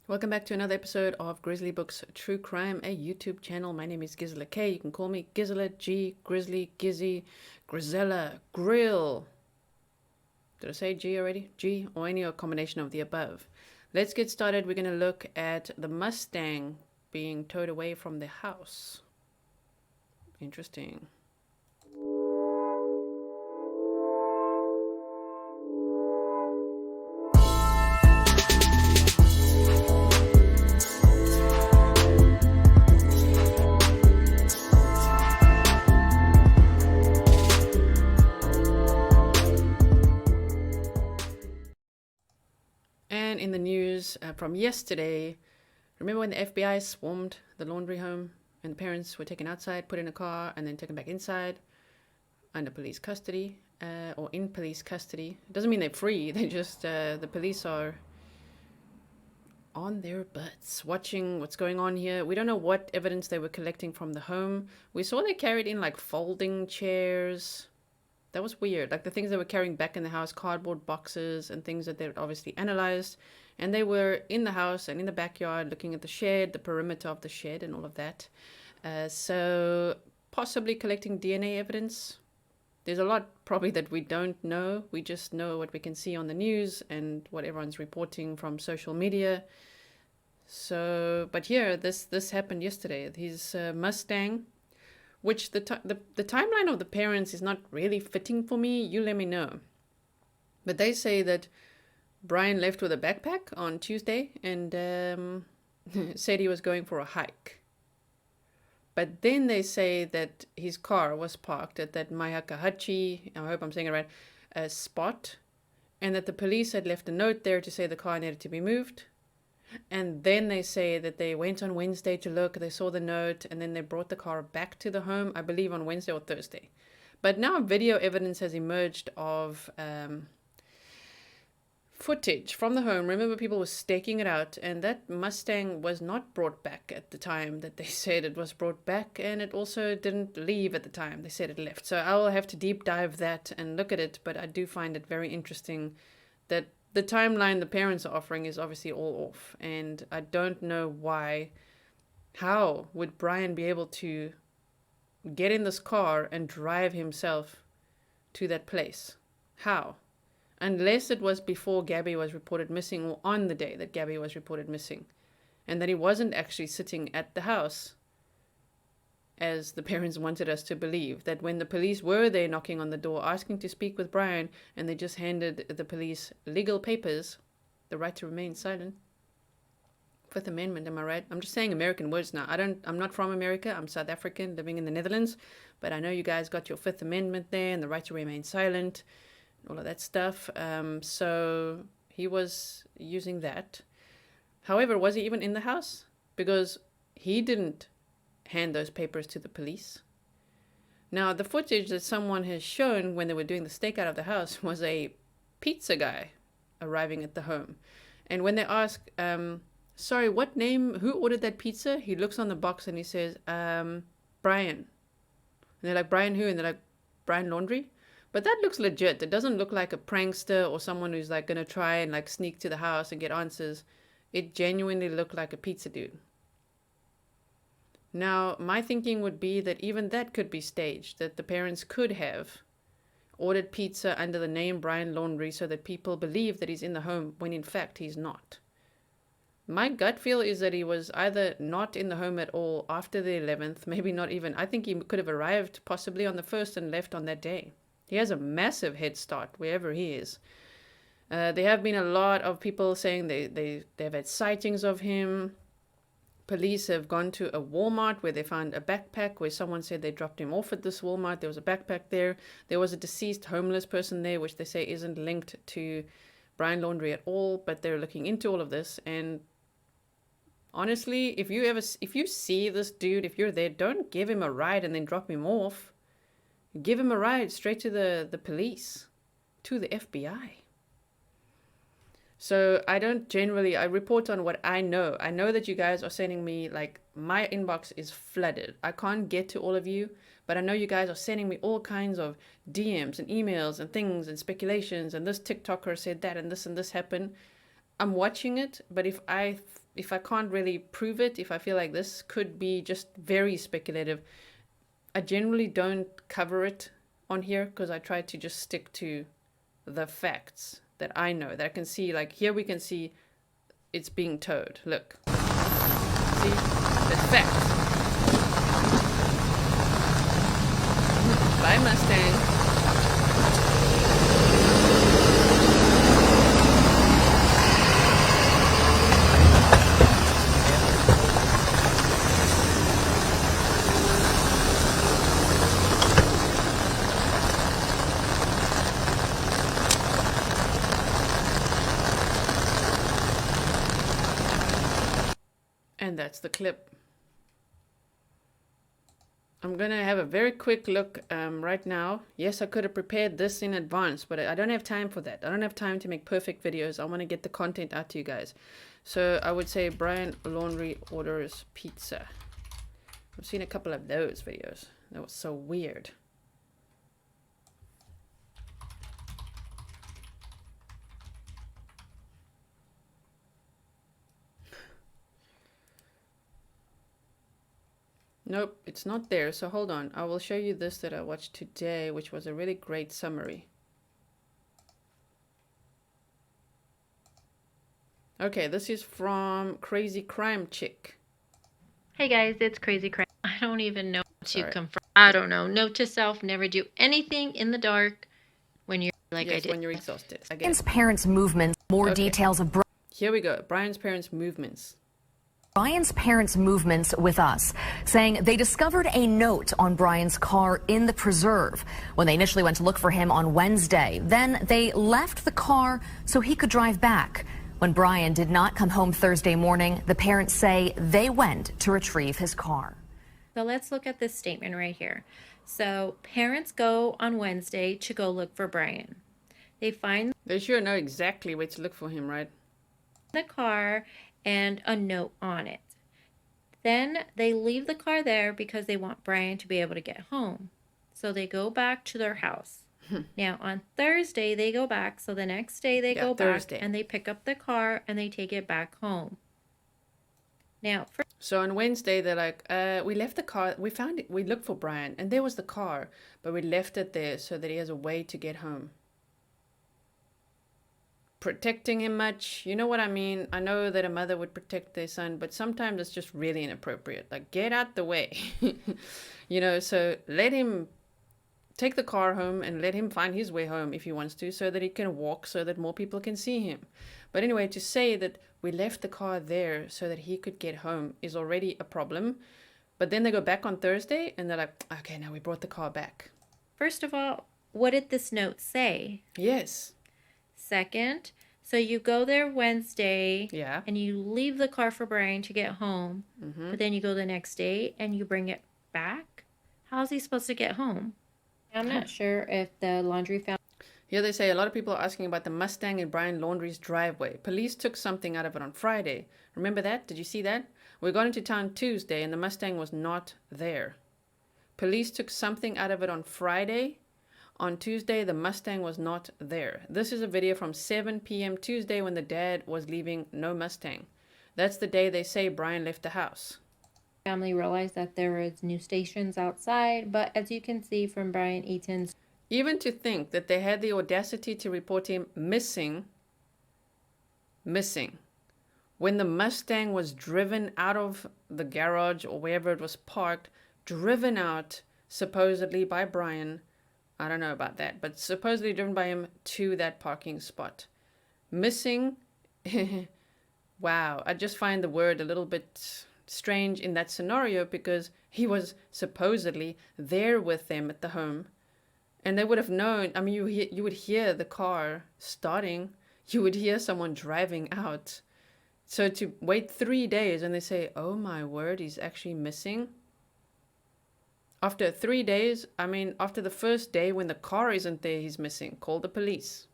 Welcome back to another episode of Grizzly Books True Crime, a YouTube channel. My name is Gisela K. You can call me Gisela G, Grizzly, Gizzy, Grisella, Grill. Did I say G already? G, or any combination of the above. Let's get started. We're going to look at the Mustang being towed away from the house. Interesting. And in the news from yesterday, remember when the FBI swarmed the laundry home and the parents were taken outside, put in a car, and then taken back inside under police custody, or in police custody? It doesn't mean they're free. They just, the police are on their butts, watching what's going on here. We don't know what evidence they were collecting from the home. We saw they carried in like folding chairs. That was weird. Like the things they were carrying back in the house, cardboard boxes and things that they obviously analyzed. And they were in the house and in the backyard looking at the shed, the perimeter of the shed and all of that. So possibly collecting DNA evidence. There's a lot probably that we don't know. We just know what we can see on the news and what everyone's reporting from social media. So, but here, this happened yesterday. His Mustang, which the timeline of the parents is not really fitting for me. You let me know. But they say that Brian left with a backpack on Tuesday and said he was going for a hike. But then they say that his car was parked at that Mayakahachi, I hope I'm saying it right, spot, and that the police had left a note there to say the car needed to be moved. And then they say that they went on Wednesday to look, they saw the note, and then they brought the car back to the home, I believe on Wednesday or Thursday. But now video evidence has emerged of footage from the home. Remember, people were staking it out, and that Mustang was not brought back at the time that they said it was brought back, and it also didn't leave at the time they said it left. So I will have to deep dive that and look at it, but I do find it very interesting that the timeline the parents are offering is obviously all off, and I don't know why. How would Brian be able to get in this car and drive himself to that place? How? Unless it was before Gabby was reported missing or on the day that Gabby was reported missing, and that he wasn't actually sitting at the house as the parents wanted us to believe, that when the police were there knocking on the door asking to speak with Brian, and they just handed the police legal papers, the right to remain silent. Fifth Amendment, am I right? I'm just saying American words now. I'm not from America. I'm South African living in the Netherlands, but I know you guys got your Fifth Amendment there and the right to remain silent, all of that stuff. So he was using that. However, was he even in the house? Because he didn't hand those papers to the police. Now, the footage that someone has shown when they were doing the stakeout of the house was a pizza guy arriving at the home. And when they ask, sorry, what name, who ordered that pizza? He looks on the box and he says, Brian. And they're like, Brian who? And they're like, Brian Laundrie? But that looks legit. It doesn't look like a prankster or someone who's like going to try and like sneak to the house and get answers. It genuinely looked like a pizza dude. Now, my thinking would be that even that could be staged, that the parents could have ordered pizza under the name Brian Laundrie so that people believe that he's in the home when in fact he's not. My gut feel is that he was either not in the home at all after the 11th, maybe not even. I think he could have arrived possibly on the 1st and left on that day. He has a massive head start wherever he is. There have been a lot of people saying they've had sightings of him. Police have gone to a Walmart where they found a backpack where someone said they dropped him off at this Walmart. There was a backpack there. There was a deceased homeless person there, which they say isn't linked to Brian Laundrie at all, but they're looking into all of this. And honestly, if you see this dude, if you're there, don't give him a ride and then drop him off. Give him a ride straight to the police, to the FBI. So I report on what I know. I know that you guys are sending me, like, my inbox is flooded. I can't get to all of you, but I know you guys are sending me all kinds of DMs and emails and things and speculations, and this TikToker said that and this happened. I'm watching it, but if I can't really prove it, if I feel like this could be just very speculative, I generally don't cover it on here because I try to just stick to the facts that I know, that I can see. Like here we can see it's being towed. Look. See? That's fact. Bye, Mustang. And that's the clip. I'm gonna have a very quick look right now. Yes, I could have prepared this in advance, but I don't have time for that. I don't have time to make perfect videos. I want to get the content out to you guys. So I would say Brian Laundrie orders pizza. I've seen a couple of those videos. That was so weird. Nope, it's not there. So hold on. I will show you this that I watched today, which was a really great summary. Okay, this is from Crazy Crime Chick. Hey guys, it's Crazy Crime. I don't even know what to confirm. I don't know. Note to self, never do anything in the dark when you're like I did. When you're exhausted. Brian's parents' movements. More details of Here we go. Brian's parents' movements. Brian's parents' movements with us, saying they discovered a note on Brian's car in the preserve when they initially went to look for him on Wednesday. Then they left the car so he could drive back. When Brian did not come home Thursday morning, the parents say they went to retrieve his car. So let's look at this statement right here. So parents go on Wednesday to go look for Brian. They sure know exactly where to look for him, right? The car and a note on it. Then they leave the car there because they want Brian to be able to get home. So they go back to their house. Now on Thursday they go back, so the next day they go back and they pick up the car and they take it back home. Now so on Wednesday they're like, we left the car, we found it, we looked for Brian and there was the car, but we left it there so that he has a way to get home. Protecting him much, you know what I mean? I know that a mother would protect their son, but sometimes it's just really inappropriate. Like, get out the way. You know, so let him take the car home and let him find his way home if he wants to, so that he can walk, so that more people can see him. But anyway, to say that we left the car there so that he could get home is already a problem. But then they go back on Thursday and they're like, okay, now we brought the car back. First of all, what did this note say? Yes. Second, so you go there Wednesday and you leave the car for Brian to get home, but then you go the next day and you bring it back? How's he supposed to get home? I'm not sure if the laundry found... Here they say a lot of people are asking about the Mustang in Brian Laundrie's driveway. Police took something out of it on Friday. Remember that? Did you see that? We got into town Tuesday and the Mustang was not there. Police took something out of it on Friday. On Tuesday, the Mustang was not there. This is a video from 7 p.m. Tuesday when the dad was leaving no Mustang. That's the day they say Brian left the house. Family realized that there was news stations outside, but as you can see from Brian Eaton's... Even to think that they had the audacity to report him missing, when the Mustang was driven out of the garage or wherever it was parked, driven out supposedly by Brian. I don't know about that, but supposedly driven by him to that parking spot. Missing, wow, I just find the word a little bit strange in that scenario because he was supposedly there with them at the home. And they would have known, I mean, you would hear the car starting, you would hear someone driving out. So to wait 3 days and they say, oh my word, he's actually missing. After 3 days, I mean, after the first day when the car isn't there, he's missing. Call the police.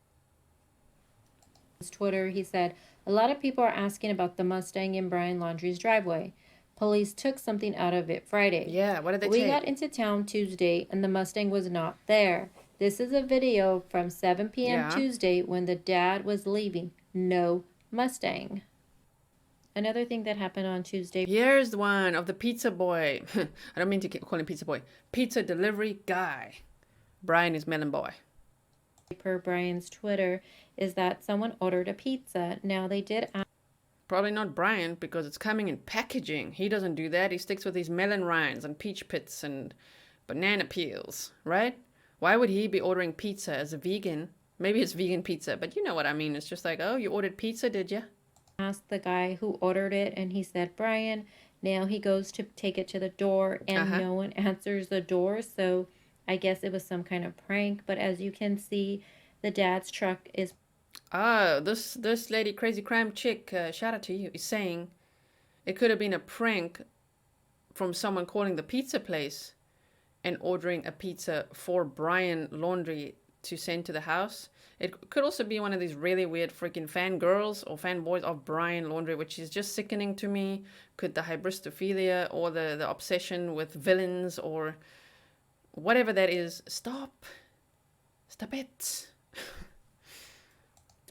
Twitter, he said, a lot of people are asking about the Mustang in Brian Laundrie's driveway. Police took something out of it Friday. Yeah, what did they take? We got into town Tuesday and the Mustang was not there. This is a video from 7 p.m. Tuesday when the dad was leaving. No Mustang. Another thing that happened on Tuesday. Here's the one of the pizza boy. I don't mean to call him pizza boy. Pizza delivery guy. Brian is melon boy. Per Brian's Twitter, is that someone ordered a pizza. Now they did ask. Probably not Brian, because it's coming in packaging. He doesn't do that. He sticks with his melon rinds and peach pits and banana peels, right? Why would he be ordering pizza as a vegan? Maybe it's vegan pizza, but you know what I mean. It's just like, oh, you ordered pizza, did you? Asked the guy who ordered it, and he said Brian. Now he goes to take it to the door, and no one answers the door, so I guess it was some kind of prank. But as you can see, the dad's truck is... This lady, crazy crime chick, shout out to you, is saying it could have been a prank from someone calling the pizza place and ordering a pizza for Brian Laundrie to send to the house. It could also be one of these really weird freaking fangirls or fanboys of Brian Laundrie, which is just sickening to me. Could the hybristophilia or the obsession with villains or whatever that is, stop it.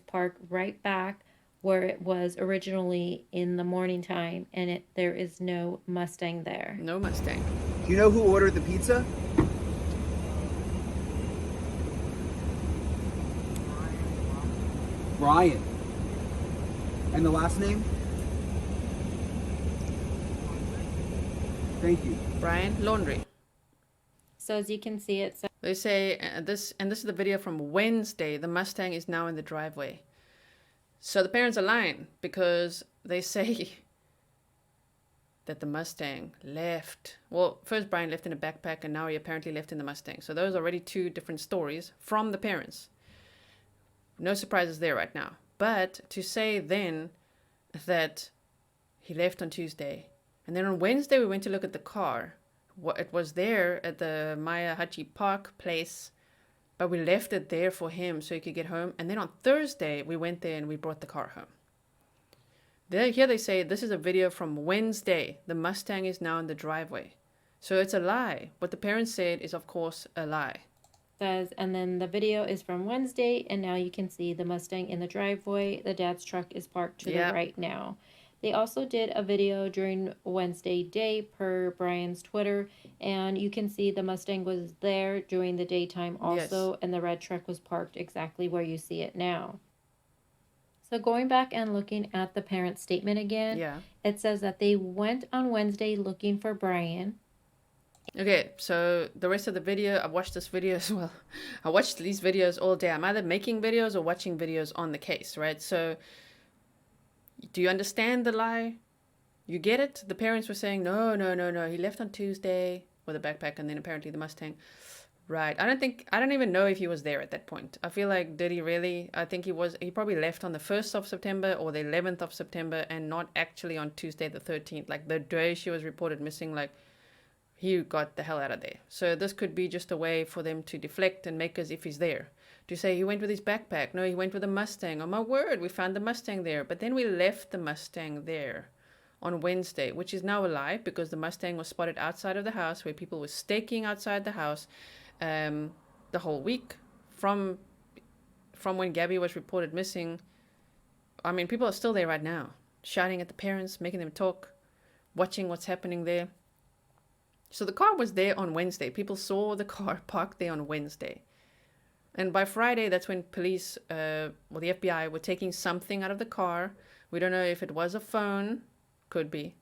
Parked right back where it was originally in the morning time, and there is no Mustang there. No Mustang. Do you know who ordered the pizza? Brian. And the last name? Thank you. Brian Laundrie. So as you can see, it says... They say, this is the video from Wednesday, the Mustang is now in the driveway. So the parents are lying because they say that the Mustang left. Well, first Brian left in a backpack and now he apparently left in the Mustang. So those are already two different stories from the parents. No surprises there right now. But to say then that he left on Tuesday and then on Wednesday we went to look at the car. It was there at the Maya Hachi Park place, but we left it there for him so he could get home. And then on Thursday, we went there and we brought the car home. Here they say this is a video from Wednesday. The Mustang is now in the driveway. So it's a lie. What the parents said is, of course, a lie. Says, and then the video is from Wednesday, and now you can see the Mustang in the driveway. The dad's truck is parked to the right now. They also did a video during Wednesday day per Brian's Twitter, and you can see the Mustang was there during the daytime also, and the red truck was parked exactly where you see it now. So going back and looking at the parent statement again, it says that they went on Wednesday looking for Brian. Okay, so the rest of the video, I watched this video as well. I watched these videos all day. I'm either making videos or watching videos on the case, right? So do you understand the lie? You get it? The parents were saying, no, he left on Tuesday with a backpack and then apparently the Mustang. Right. I don't even know if he was there at that point. I feel like, did he really? I think he probably left on the 1st of September or the 11th of September and not actually on Tuesday the 13th. Like the day she was reported missing, like he got the hell out of there. So this could be just a way for them to deflect and make as if he's there. To say he went with his backpack. No, he went with a Mustang. Oh my word, we found the Mustang there. But then we left the Mustang there on Wednesday, which is now a lie because the Mustang was spotted outside of the house where people were staking outside the house the whole week from when Gabby was reported missing. I mean, people are still there right now, shouting at the parents, making them talk, watching what's happening there. So the car was there on Wednesday. People saw the car parked there on Wednesday. And by Friday, that's when police, the FBI, were taking something out of the car. We don't know if it was a phone. Could be.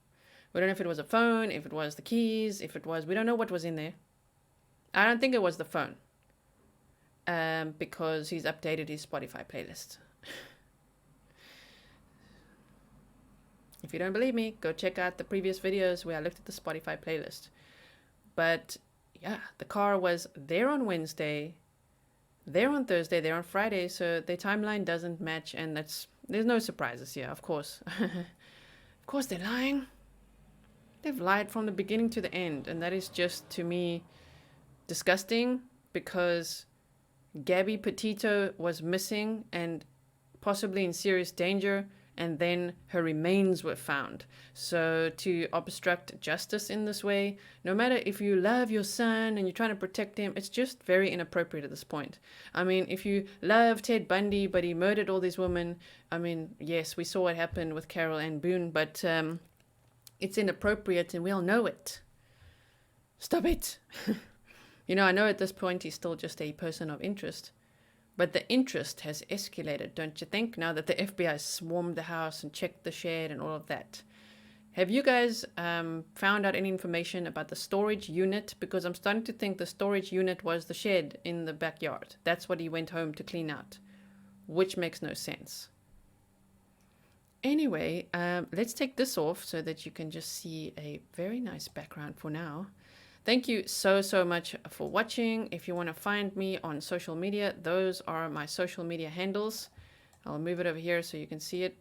We don't know if it was a phone, if it was the keys, we don't know what was in there. I don't think it was the phone. Because he's updated his Spotify playlist. If you don't believe me, go check out the previous videos where I looked at the Spotify playlist. But yeah, the car was there on Wednesday, there on Thursday, there on Friday, so their timeline doesn't match, and there's no surprises here, of course. Of course they're lying. They've lied from the beginning to the end, and that is just, to me, disgusting, because Gabby Petito was missing and possibly in serious danger, and then her remains were found. So to obstruct justice in this way, no matter if you love your son and you're trying to protect him, it's just very inappropriate at this point. I mean, if you love Ted Bundy, but he murdered all these women, I mean, yes, we saw what happened with Carol Ann Boone, but it's inappropriate and we all know it. Stop it. You know, I know at this point he's still just a person of interest, but the interest has escalated, don't you think? Now that the FBI swarmed the house and checked the shed and all of that. Have you guys found out any information about the storage unit? Because I'm starting to think the storage unit was the shed in the backyard. That's what he went home to clean out, which makes no sense. Anyway, let's take this off so that you can just see a very nice background for now. Thank you so much for watching. If you want to find me on social media, those are my social media handles. I'll move it over here so you can see it.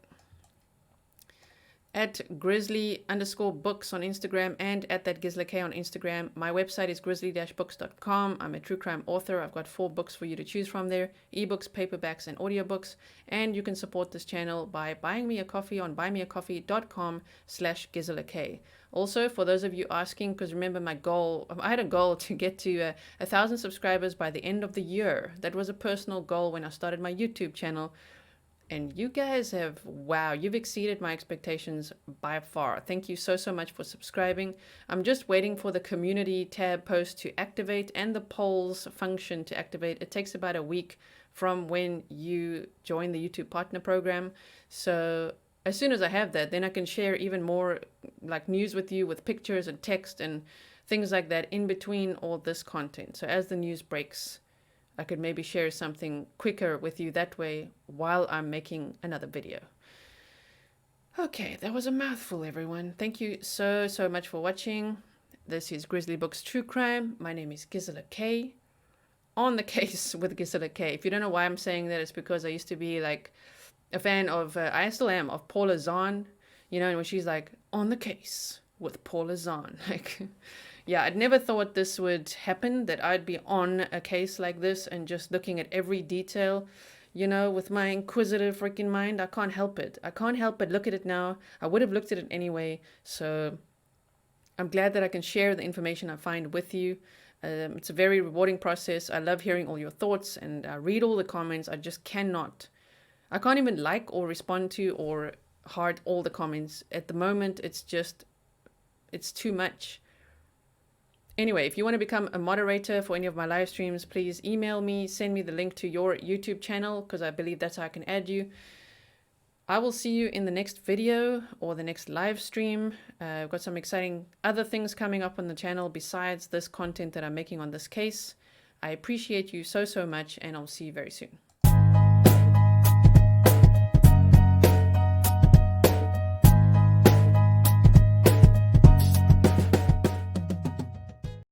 At Grizzly_books on Instagram and at that Gisela K on Instagram. My website is grizzly-books.com. I'm a true crime author. I've got 4 books for you to choose from there. Ebooks, paperbacks, and audiobooks. And you can support this channel by buying me a coffee on buymeacoffee.com/Gisela K. Also, for those of you asking, because remember my goal, I had a goal to get to 1,000 subscribers by the end of the year. That was a personal goal when I started my YouTube channel. And you guys have, wow, you've exceeded my expectations by far. Thank you so much for subscribing. I'm just waiting for the community tab post to activate and the polls function to activate. It takes about a week from when you join the YouTube partner program. So as soon as I have that, then I can share even more like news with you with pictures and text and things like that in between all this content. So as the news breaks, I could maybe share something quicker with you that way while I'm making another video. Okay, that was a mouthful, everyone. Thank you so much for watching. This is Grizzly Books True Crime. My name is Gisela K. On the case with Gisela K. If you don't know why I'm saying that, it's because I used to be like a fan of, I still am, of Paula Zahn. You know, and when she's like, on the case with Paula Zahn. Like, yeah, I'd never thought this would happen, that I'd be on a case like this and just looking at every detail, you know, with my inquisitive freaking mind. I can't help it. I can't help but look at it now. I would have looked at it anyway. So I'm glad that I can share the information I find with you. It's a very rewarding process. I love hearing all your thoughts and I read all the comments. I just cannot. I can't even like or respond to or heart all the comments. At the moment, it's just, it's too much. Anyway, if you want to become a moderator for any of my live streams, please email me, send me the link to your YouTube channel, because I believe that's how I can add you. I will see you in the next video or the next live stream. I've got some exciting other things coming up on the channel besides this content that I'm making on this case. I appreciate you so much, and I'll see you very soon.